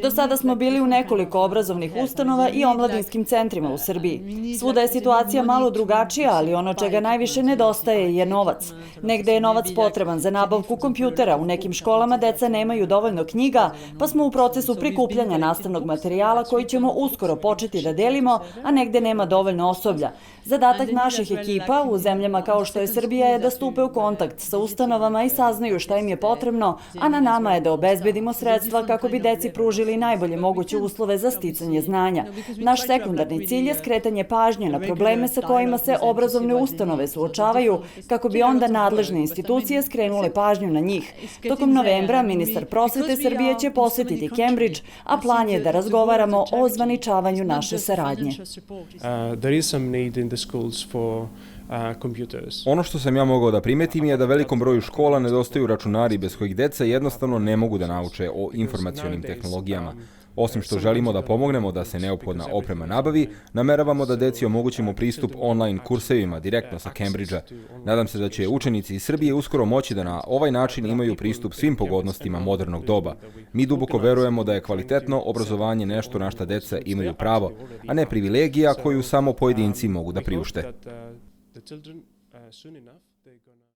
Do sada smo bili u nekoliko obrazovnih ustanova i omladinskim centrima u Srbiji. Svuda je situacija malo drugačija, ali ono čega najviše nedostaje je novac. Negde je novac potreban za nabavku kompjutera, u nekim školama deca nemaju dovoljno knjiga, pa smo u procesu prikupljanja nastavnog materijala koji ćemo uskoro početi da delimo, a negde nema dovoljno osoblja. Zadatak naših ekipa u zemljama kao što je Srbija je da stupe u kontakt sa ustanovama i saznaju šta im je potrebno, a na nama je da obezbedimo sredstva kako bi deci pružili najbolje moguće uslove za sticanje znanja. Naš sekundarni cilj je skretanje pažnje na probleme sa kojima se obrazovne ustanove suočavaju, kako bi onda nadležne institucije skrenule pažnju na njih. Tokom novembra ministar prosvete Srbije će posetiti Cambridge, a plan je da razgovaramo o ozvaničavanju naše saradnje. Ono što sam ja mogao da primetim je da velikom broju škola nedostaju računari bez kojih deca jednostavno ne mogu da nauče o informacionim tehnologijama. Osim što želimo da pomognemo da se neophodna oprema nabavi, nameravamo da deci omogućimo pristup online kursevima direktno sa Cambridgea. Nadam se da će učenici iz Srbije uskoro moći da na ovaj način imaju pristup svim pogodnostima modernog doba. Mi duboko verujemo da je kvalitetno obrazovanje nešto na šta deca imaju pravo, a ne privilegija koju samo pojedinci mogu da priušte. The children soon enough they're gonna